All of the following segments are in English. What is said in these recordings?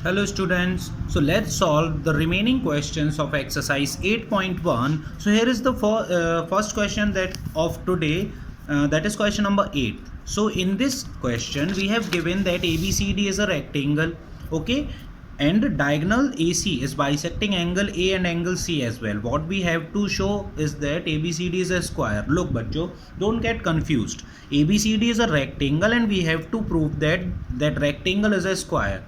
Hello students, so let's solve the remaining questions of exercise 8.1. So here is the first question that of today, that is question number 8. So in this question we have given that ABCD is a rectangle, okay, and diagonal AC is bisecting angle A and angle C as well. What we have to show is that ABCD is a square. Look bachcho, don't get confused. ABCD is a rectangle and we have to prove that that rectangle is a square.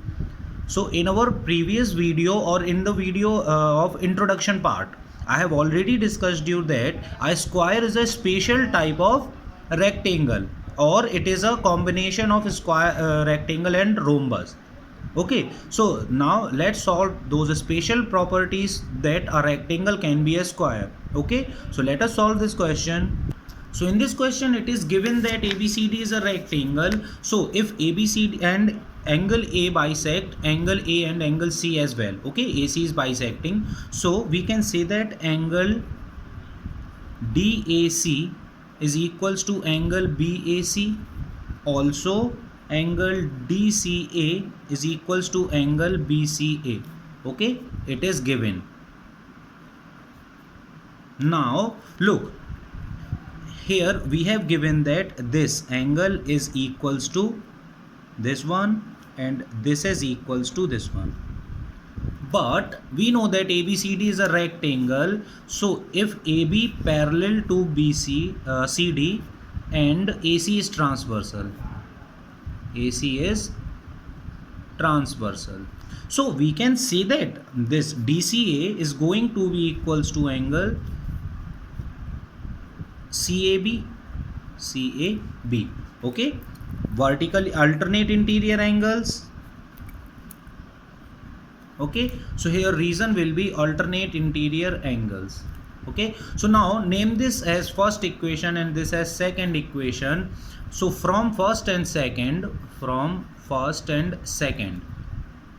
So in our previous video or in the video of introduction part, I have already discussed you that a square is a special type of rectangle, or it is a combination of square, rectangle and rhombus. Okay, so now let's solve those special properties that a rectangle can be a square. Okay, so let us solve this question. So in this question it is given that ABCD is a rectangle. So if ABCD and angle A bisect angle A and angle C as well, okay, AC is bisecting, so we can say that angle DAC is equals to angle BAC. Also angle DCA is equals to angle BCA. Okay, it is given. Now look, here we have given that this angle is equals to this one and this is equals to this one, but we know that ABCD is a rectangle. So if AB parallel to BC CD and AC is transversal, AC is transversal, so we can say that this DCA is going to be equals to angle CAB. Okay, vertically alternate interior angles. Okay, so here reason will be alternate interior angles. Okay, so now name this as first equation and this as second equation. So from first and second,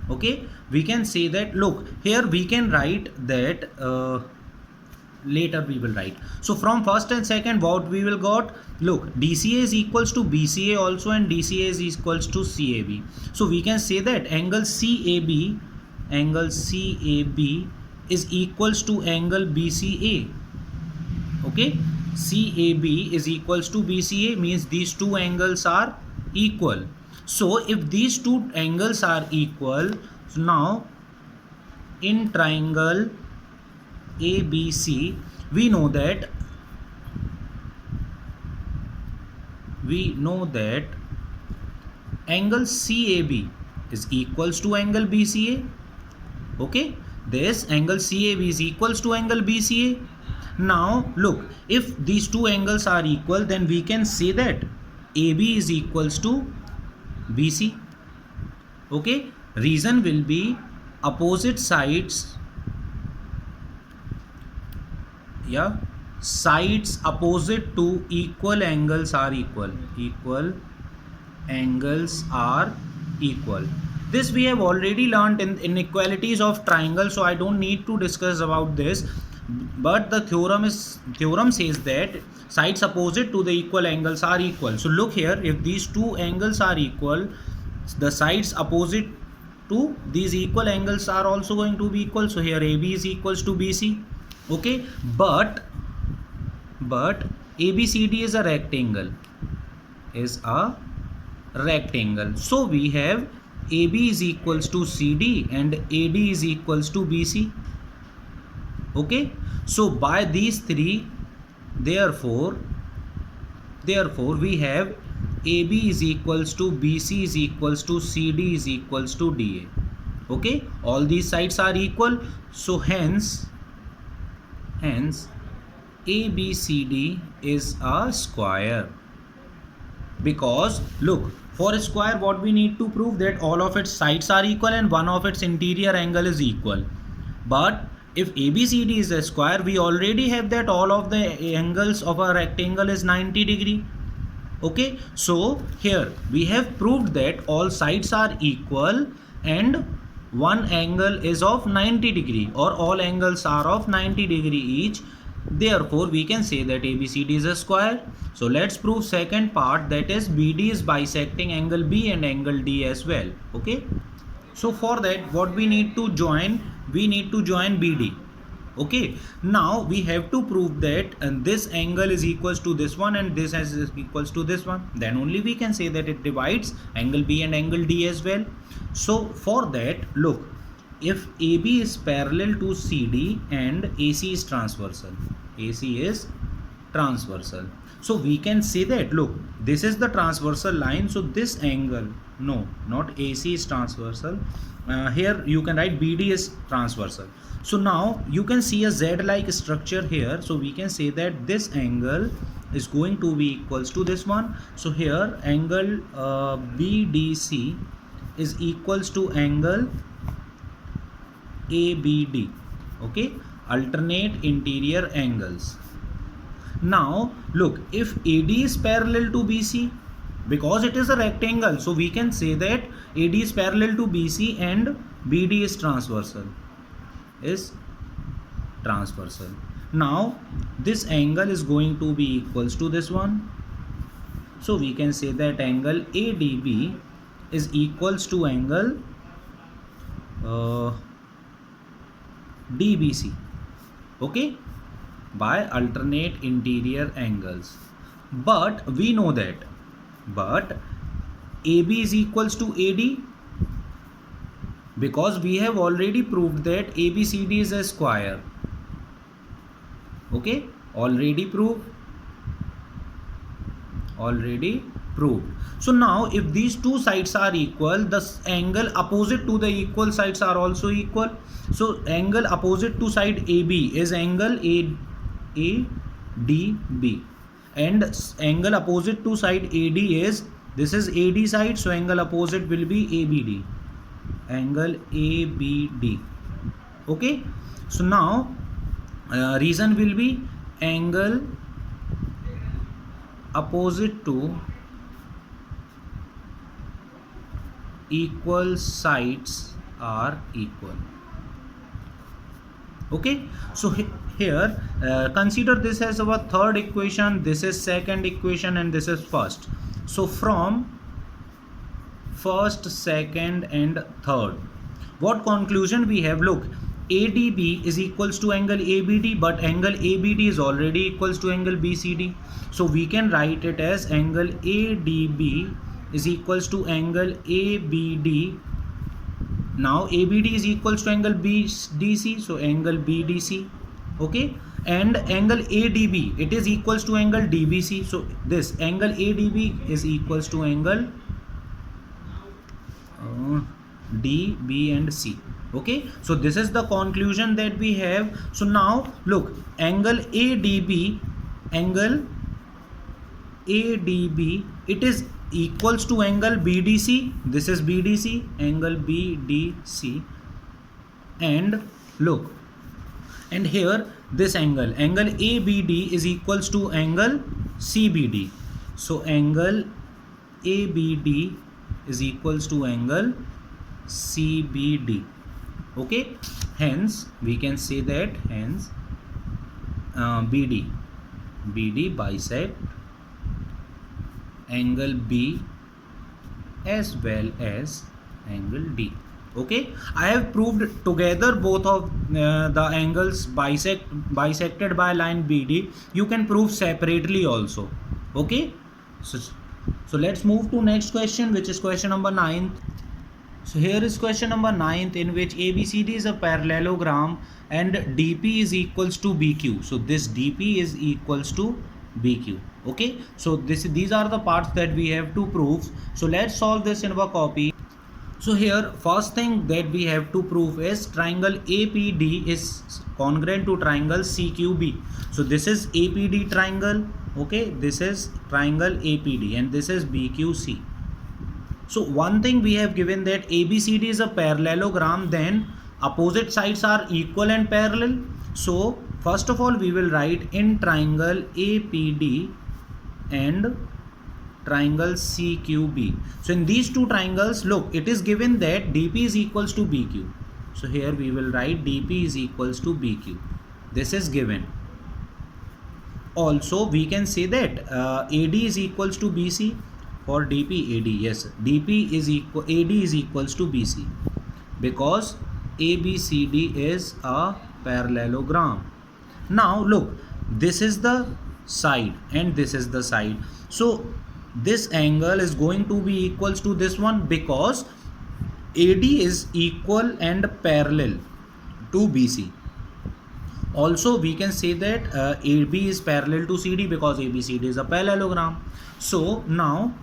okay, we can say that, look, here we can write that later we will write. So from first and second, what we will got, look, DCA is equals to BCA also and DCA is equals to CAB. So we can say that angle CAB is equals to angle BCA. Okay, CAB is equals to BCA means these two angles are equal. So if these two angles are equal, so now in triangle ABC we know that angle CAB is equals to angle BCA. Okay, this angle CAB is equals to angle BCA. Now look, if these two angles are equal, then we can say that AB is equals to BC. Okay, reason will be opposite sides, yeah, sides opposite to equal angles are equal. This we have already learned in inequalities of triangle, so I don't need to discuss about this, but the theorem says that sides opposite to the equal angles are equal. So look here, if these two angles are equal, the sides opposite to these equal angles are also going to be equal. So here AB is equals to BC. Okay, but ABCD is a rectangle, so we have AB is equals to CD and AD is equals to BC. Okay, so by these three, therefore we have AB is equals to BC is equals to CD is equals to DA. Okay, all these sides are equal, so hence ABCD is a square. Because look, for a square what we need to prove, that all of its sides are equal and one of its interior angle is equal. But if ABCD is a square, we already have that all of the angles of a rectangle is 90 degree. Okay, so here we have proved that all sides are equal and one angle is of 90 degree, or all angles are of 90 degree each. Therefore we can say that ABCD is a square. So let's prove second part, that is BD is bisecting angle B and angle D as well. Okay, So for that, what we need to join? We need to join BD. Okay, now we have to prove that this angle is equals to this one and this is equals to this one. Then only we can say that it divides angle B and angle D as well. So for that, look, if AB is parallel to CD and AC is transversal, AC is transversal, so we can say that, look, this is the transversal line, so this angle, no, not AC is transversal, here you can write BD is transversal. So now you can see a Z like structure here, so we can say that this angle is going to be equals to this one. So here angle BDC is equals to angle ABD. Okay, alternate interior angles. Now look, if AD is parallel to BC, because it is a rectangle, so we can say that AD is parallel to BC and BD is transversal. Now this angle is going to be equals to this one, so we can say that angle ADB is equals to angle DBC. Okay, by alternate interior angles. But we know that, but AB is equals to AD, because we have already proved that ABCD is a square. Okay, already proved. So now if these two sides are equal, the angle opposite to the equal sides are also equal. So angle opposite to side AB is angle ADB, and angle opposite to side AD is, this is AD side, so angle opposite will be ABD, angle ABD. Okay, so now reason will be angle opposite to equal sides are equal. Okay, so here consider this as our third equation, this is second equation, and this is first. So from first, second and third, what conclusion we have? Look, ADB is equals to angle ABD, but angle ABD is already equals to angle BCD, so we can write it as angle ADB is equals to angle ABD. Now ABD is equals to angle BDC, so angle BDC. Okay, and angle ADB, it is equals to angle DBC, so this angle ADB is equals to angle D, B and C. Okay, so this is the conclusion that we have. So now look, angle ADB, it is equals to angle BDC, this is BDC, angle BDC, and look, and here this angle ABD is equals to angle CBD, so angle ABD is equals to angle CBD. Okay, hence we can say that, hence BD bisect angle B as well as angle D. Okay, I have proved together both of the angles bisected by line BD. You can prove separately also. Okay, so let's move to next question, which is question number 9. So here is question number 9, in which ABCD is a parallelogram and DP is equals to BQ. So this DP is equals to BQ. Okay, so these are the parts that we have to prove. So let's solve this in our copy. So here first thing that we have to prove is triangle APD is congruent to triangle CQB. So this is APD triangle. Okay, this is triangle APD and this is BQC. So one thing we have given that ABCD is a parallelogram, then opposite sides are equal and parallel. So first of all we will write in triangle APD and triangle CQB. So in these two triangles, look, it is given that DP is equals to BQ. So here we will write DP is equals to BQ. This is given. Also we can say that AD is equals to BC. For DP AD, yes, DP is equal, AD is equals to BC. because ABCD is a parallelogram. Now look, this is the side and this is the side. So this angle is going to be equals to this one because AD is equal and parallel to BC. Also we can say that AB is parallel to CD because ABCD is a parallelogram. So now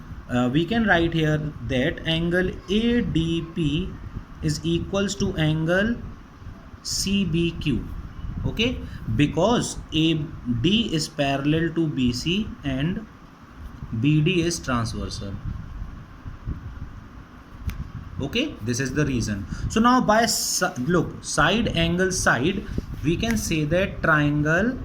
we can write here that angle ADP is equals to angle CBQ. Okay, because AD is parallel to BC and BD is transversal. Okay, this is the reason. So now by look, side angle side, we can say that triangle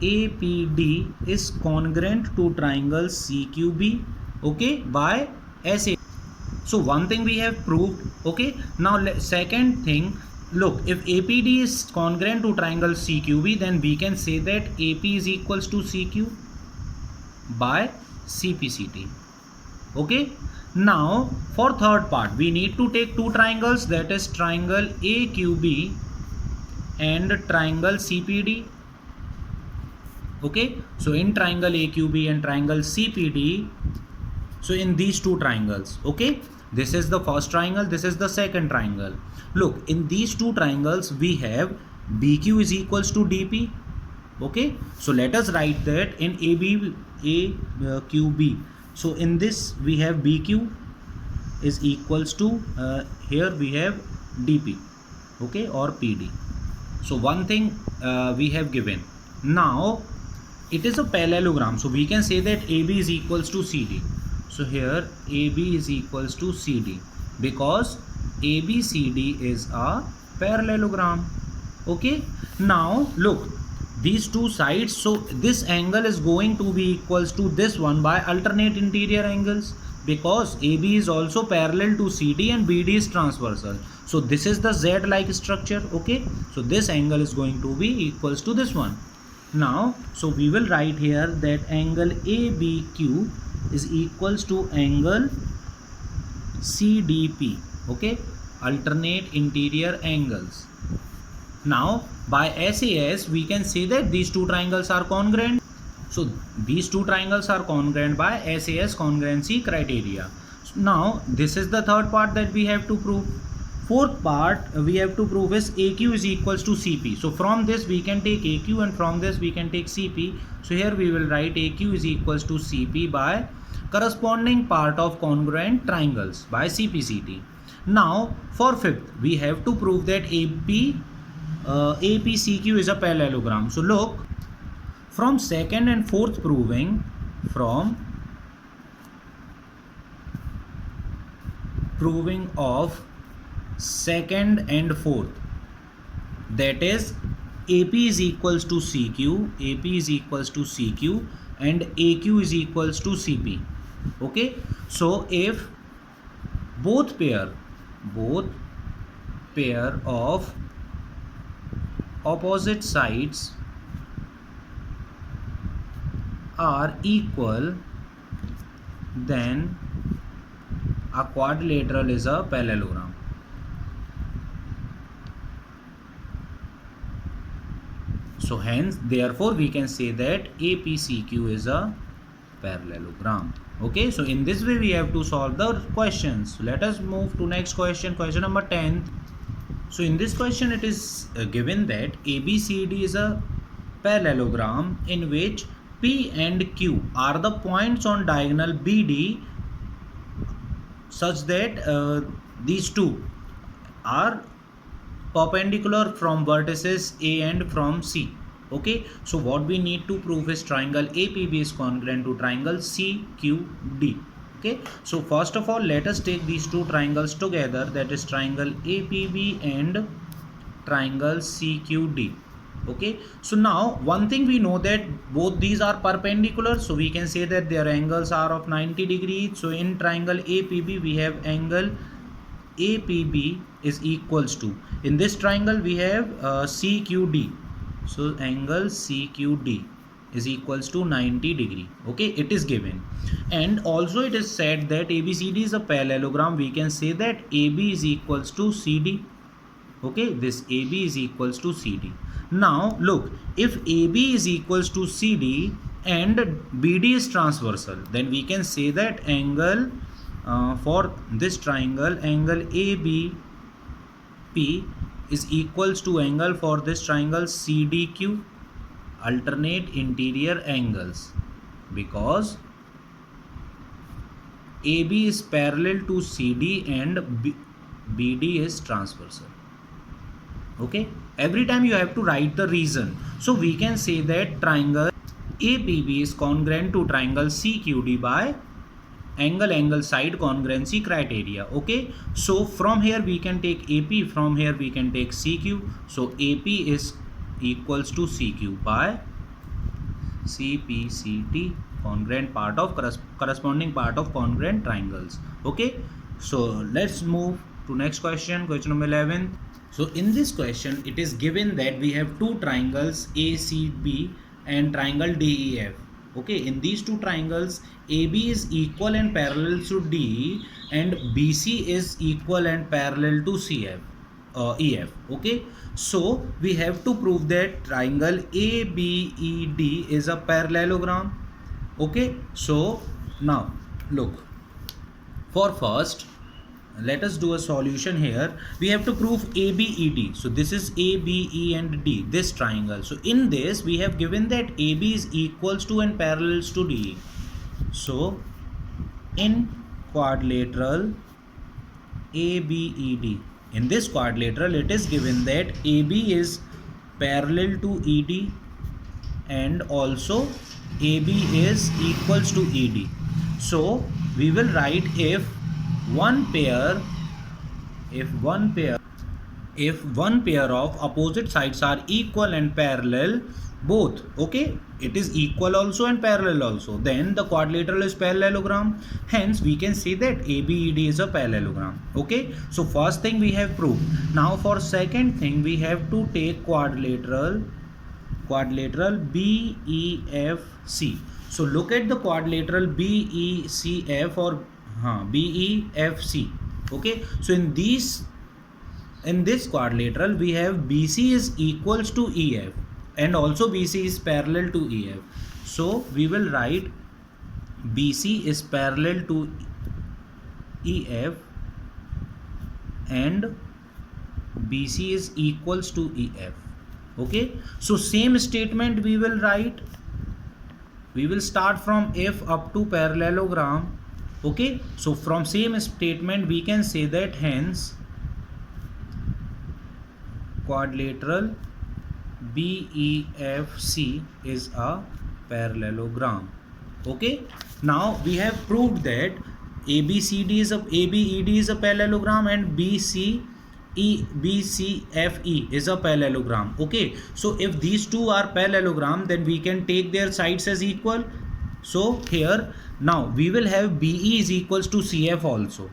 APD is congruent to triangle CQB. Okay, by SA. So one thing we have proved. Okay, now second thing, look, if APD is congruent to triangle CQB, then we can say that AP is equals to CQ by CPCT. Okay, now for third part we need to take two triangles, that is triangle AQB and triangle CPD. Okay, so in triangle AQB and triangle CPD, so in these two triangles, okay, this is the first triangle, this is the second triangle. Look, in these two triangles we have BQ is equals to DP. Okay, so let us write that in AQB. So in this we have BQ is equals to here we have DP, okay, or PD. So one thing we have given. Now it is a parallelogram, so we can say that AB is equals to CD. So here AB is equals to CD because ABCD is a parallelogram. Okay, now look, these two sides, so this angle is going to be equals to this one by alternate interior angles because AB is also parallel to CD and BD is transversal. So this is the Z like structure. Okay, so this angle is going to be equals to this one. Now so we will write here that angle ABQ is equals to angle CDP. Okay, alternate interior angles. Now by SAS we can say that these two triangles are congruent. So these two triangles are congruent by SAS congruency criteria. So now this is the third part that we have to prove. Fourth part we have to prove is AQ is equals to CP. So from this we can take AQ and from this we can take CP. So here we will write AQ is equals to CP by corresponding part of congruent triangles by CPCT. Now for fifth we have to prove that APCQ is a parallelogram. So look, from second and fourth proving, of second and fourth, that is AP is equals to CQ, AP is equals to CQ and AQ is equals to CP. Okay, so if both pair of opposite sides are equal, then a quadrilateral is a parallelogram. So hence therefore we can say that APCQ is a parallelogram. Okay, so in this way we have to solve the questions. So let us move to next question, question number 10. So in this question it is given that ABCD is a parallelogram in which P and Q are the points on diagonal BD such that these two are perpendicular from vertices A and from C. Okay, so what we need to prove is triangle APB is congruent to triangle CQD. Okay, so first of all let us take these two triangles together, that is triangle APB and triangle CQD. Okay, so now one thing we know that both these are perpendicular, so we can say that their angles are of 90 degrees. So in triangle APB we have angle APB is equals to, in this triangle we have CQD, so angle CQD. is equals to 90 degree. Okay, it is given. And also it is said that ABCD is a parallelogram. We can say that AB is equals to CD. Okay, this AB is equals to CD. Now look, if AB is equals to CD and BD is transversal, then we can say that angle for this triangle, angle ABP is equals to angle for this triangle CDQ, alternate interior angles, because AB is parallel to CD and BD is transversal. Okay, every time you have to write the reason. So we can say that triangle APB is congruent to triangle CQD by angle side congruency criteria. Okay, so from here we can take AP, from here we can take CQ. So AP is equals to CQ by CPCT, congruent part of corresponding part of congruent triangles. Okay, so let's move to next question, question number 11. So in this question it is given that we have two triangles ACB and triangle DEF. Okay, in these two triangles AB is equal and parallel to DE and BC is equal and parallel to EF. Okay, so we have to prove that triangle ABED is a parallelogram. Okay, so now look, for first let us do a solution here. We have to prove ABED. So this is ABE and D, this triangle. So in this we have given that AB is equals to and parallels to DE. So in quadrilateral ABED, in this quadrilateral it is given that AB is parallel to ED and also AB is equals to ED. So we will write if one pair of opposite sides are equal and parallel both, okay, it is equal also and parallel also, then the quadrilateral is parallelogram. Hence we can say that ABED is a parallelogram. Okay, so first thing we have proved. Now for second thing we have to take quadrilateral BEFC. So look at the quadrilateral BECF or BEFC. Okay, so in this quadrilateral we have BC is equals to EF and also BC is parallel to EF. So we will write BC is parallel to EF and BC is equals to EF. Okay, so same statement we will write. We will start from F up to parallelogram. Okay, so from same statement we can say that hence quadrilateral BEFC is a parallelogram. Okay, now we have proved that ABED is a parallelogram and BCFE is a parallelogram. Okay, so if these two are parallelogram, then we can take their sides as equal. So here now we will have BE is equals to CF also,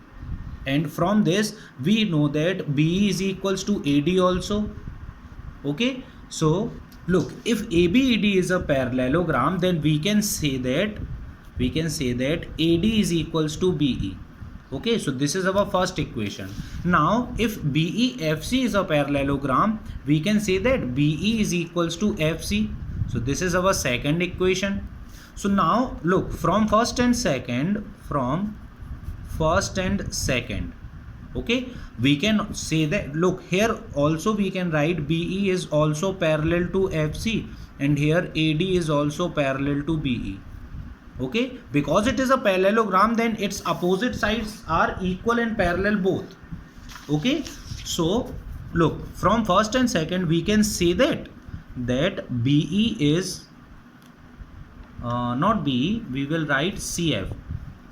and from this we know that BE is equals to AD also. Okay, so look, if ABED is a parallelogram, then we can say that AD is equals to BE. Okay, so this is our first equation. Now if BEFC is a parallelogram, we can say that BE is equals to FC. So this is our second equation. So now look, from first and second, okay, we can say that, look, here also we can write BE is also parallel to FC and here AD is also parallel to BE. Okay, because it is a parallelogram, then its opposite sides are equal and parallel both. Okay, so look, from first and second we can say that BE is not BE, we will write CF.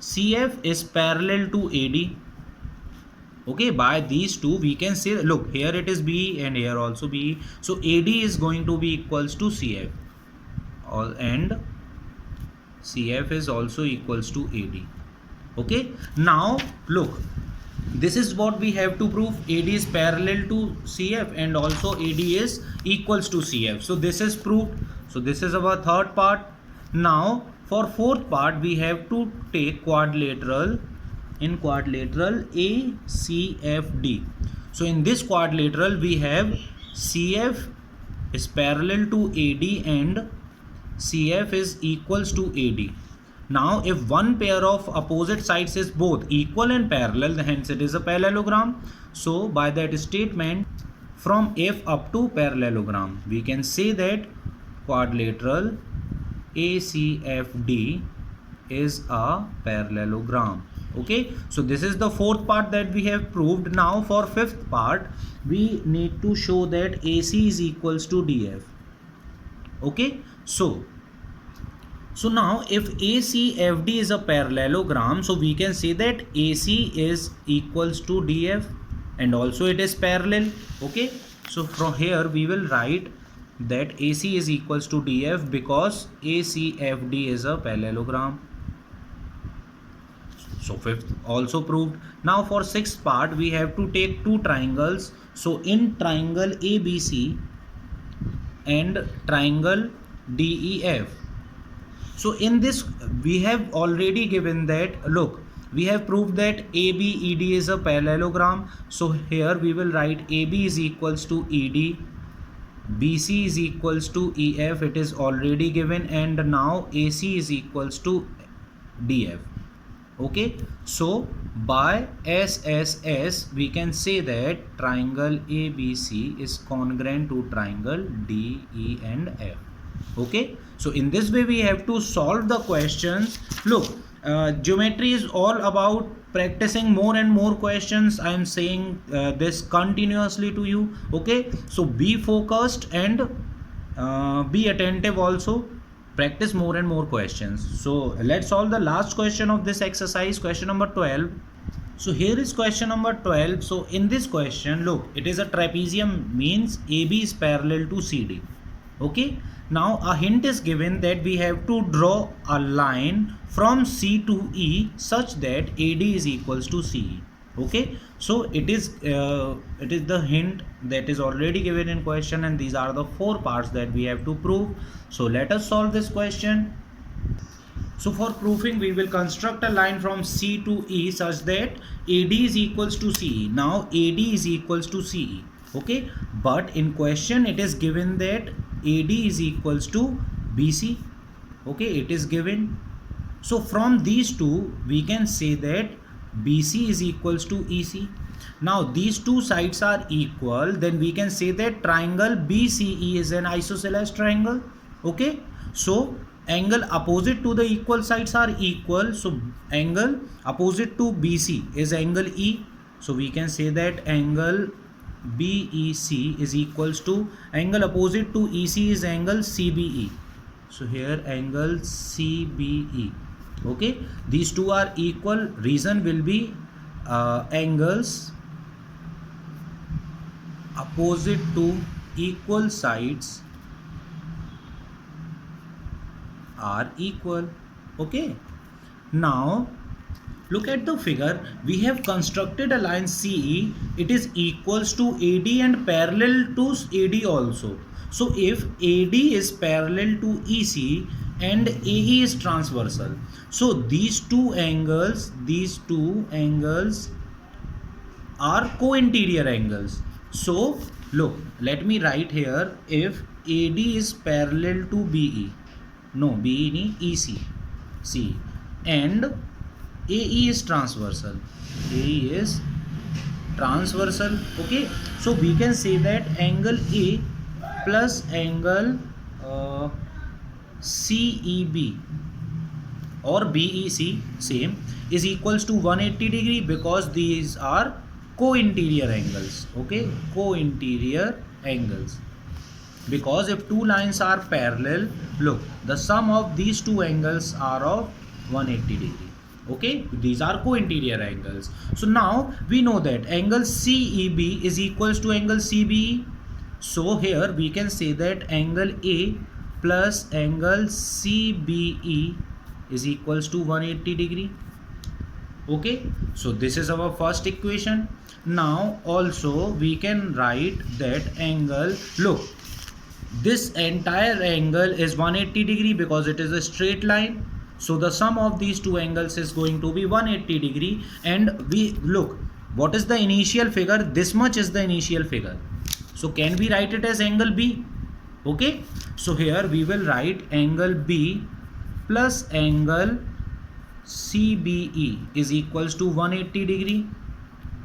CF is parallel to AD. Okay, by these two we can say, look, here it is BE and here also BE. So AD is going to be equals to CF, and CF is also equals to AD. Okay, now look, this is what we have to prove. AD is parallel to CF and also AD is equals to CF. So this is proved. So this is our third part. Now for fourth part we have to take quadrilateral. In quadrilateral ACFD. So in this quadrilateral we have CF is parallel to AD and CF is equals to AD. Now if one pair of opposite sides is both equal and parallel, hence it is a parallelogram. So by that statement, from F up to parallelogram, we can say that quadrilateral ACFD is a parallelogram. Okay, so this is the fourth part that we have proved. Now for fifth part we need to show that AC is equals to DF. Okay, so now if ACFD is a parallelogram, so we can say that AC is equals to DF and also it is parallel. Okay, so from here we will write that AC is equals to DF because ACFD is a parallelogram. So fifth also proved. Now for sixth part we have to take two triangles. So in triangle ABC and triangle DEF. So in this we have already given that, look, we have proved that ABED is a parallelogram. So here we will write AB is equals to ED, BC is equals to EF, it is already given, and now AC is equals to DF. Okay, so by SSS we can say that triangle ABC is congruent to triangle DE and F. Okay, so in this way we have to solve the questions. Look, geometry is all about practicing more and more questions. I am saying this continuously to you. Okay, so be focused and be attentive also. Practice more and more questions. So let's solve the last question of this exercise, question number 12. So here is question number 12. So in this question, look, it is a trapezium, means AB is parallel to CD. Okay, now a hint is given that we have to draw a line from C to E such that AD is equals to CE. Okay, so it is the hint that is already given in question, and these are the four parts that we have to prove. So let us solve this question. So for proving we will construct a line from C to E such that AD is equals to CE. Now AD is equals to CE. Okay, but in question it is given that AD is equals to BC. Okay, it is given. So from these two we can say that BC is equals to EC. Now these two sides are equal, then we can say that triangle BCE is an isosceles triangle. Okay, so angle opposite to the equal sides are equal, so angle opposite to BC is angle E. So we can say that angle BEC is equals to angle opposite to EC is angle CBE. So here angle CBE. Okay, these two are equal. Reason will be angles opposite to equal sides are equal. Okay, now look at the figure. We have constructed a line CE. It is equals to AD and parallel to AD also. So if AD is parallel to EC and AE is transversal, so these two angles are co-interior angles. So look, let me write here, if AD is parallel to BE, no, BE ni EC, C, and AE is transversal, AE is transversal. Okay, so we can say that angle A plus angle CEB or BEC same is equals to 180 degree because these are co-interior angles. Okay, co-interior angles, because if two lines are parallel, look, the sum of these two angles are of 180 degree. Okay, these are co-interior angles. So now we know that angle CEB is equals to angle CBE. So here we can say that angle A plus angle CBE is equals to 180 degree. Okay, so this is our first equation. Now also we can write that angle, look, this entire angle is 180 degree because it is a straight line. So the sum of these two angles is going to be 180 degree. And we look, what is the initial figure? This much is the initial figure. So can we write it as angle B? Okay, so here we will write angle B plus angle CBE is equals to 180 degree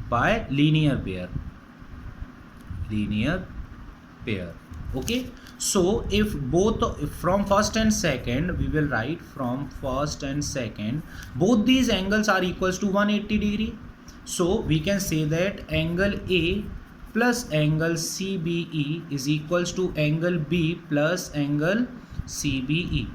by linear pair. Okay, so if from first and second, we will write from first and second, both these angles are equals to 180 degree. So we can say that angle A plus angle CBE is equals to angle B plus angle CBE.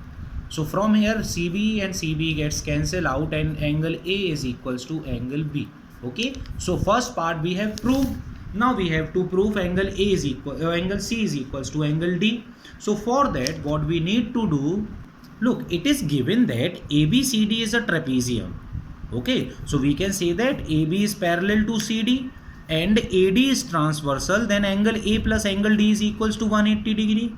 So from here CBE and CBE gets cancelled out and angle A is equals to angle B. Okay, so first part we have proved. Now we have to prove angle A is angle C is equals to angle D. So for that, what we need to do, look, it is given that ABCD is a trapezium. Okay, so we can say that AB is parallel to CD and AD is transversal, then angle A plus angle D is equals to 180 degree.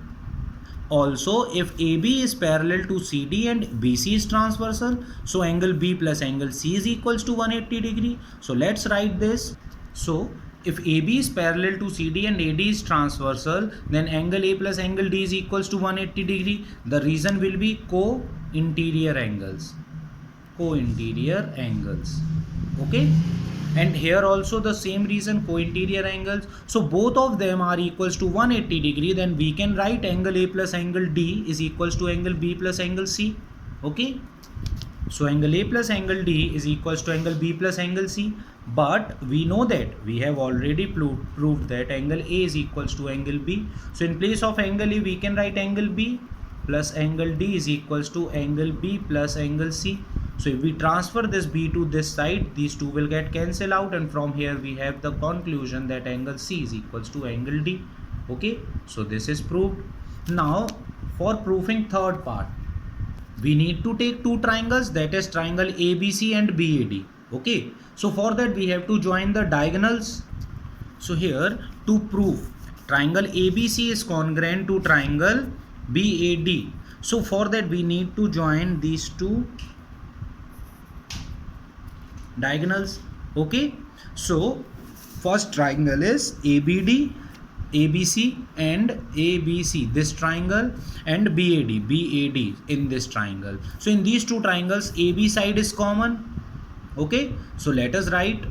Also, if AB is parallel to CD and BC is transversal, so angle B plus angle C is equals to 180 degree. So let's write this. So if AB is parallel to CD and AD is transversal, then angle A plus angle D is equals to 180 degree. The reason will be co-interior angles. Okay, and here also the same reason, co-interior angles. So both of them are equals to 180 degree. Then we can write angle A plus angle D is equals to angle B plus angle C. Okay, so angle A plus angle D is equals to angle B plus angle C. But we know that we have already proved that angle A is equals to angle B. So in place of angle A, we can write angle B plus angle D is equals to angle B plus angle C. So if we transfer this B to this side, these two will get cancelled out, and from here we have the conclusion that angle C is equals to angle D. Okay, so this is proved. Now for proving third part, we need to take two triangles, that is triangle ABC and BAD. Okay, so for that we have to join the diagonals. So here, to prove triangle ABC is congruent to triangle BAD, so for that we need to join these two diagonals. Okay, so first triangle is ABD, ABC and ABC, this triangle, and BAD in this triangle. So in these two triangles, AB side is common. Okay, so let us write.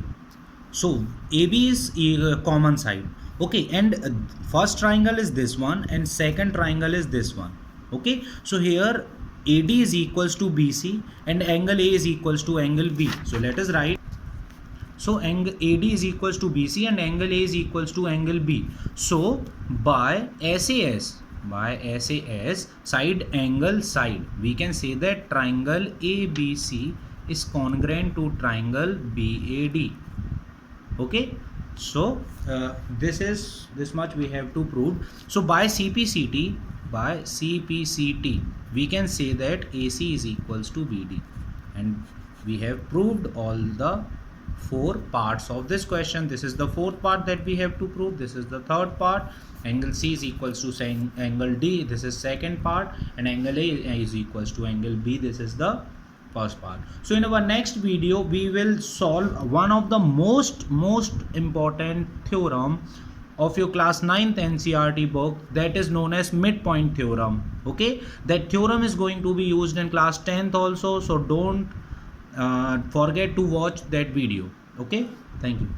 So AB is a common side. Okay, and first triangle is this one and second triangle is this one. Okay, so here AD is equals to BC and angle A is equals to angle B. So let us write. So angle AD is equals to BC and angle A is equals to angle B. So by SAS side angle side, we can say that triangle ABC is congruent to triangle BAD. Okay, so this much we have to prove. So by CPCT we can say that AC is equals to BD, and we have proved all the four parts of this question. This is the fourth part that we have to prove. This is the third part. Angle C is equals to angle D. This is second part, and angle A is equals to angle B. This is the first part. So in our next video we will solve one of the most important theorem of your class 9th NCERT book, that is known as midpoint theorem. Okay, that theorem is going to be used in class 10th also, so don't forget to watch that video. Okay, thank you.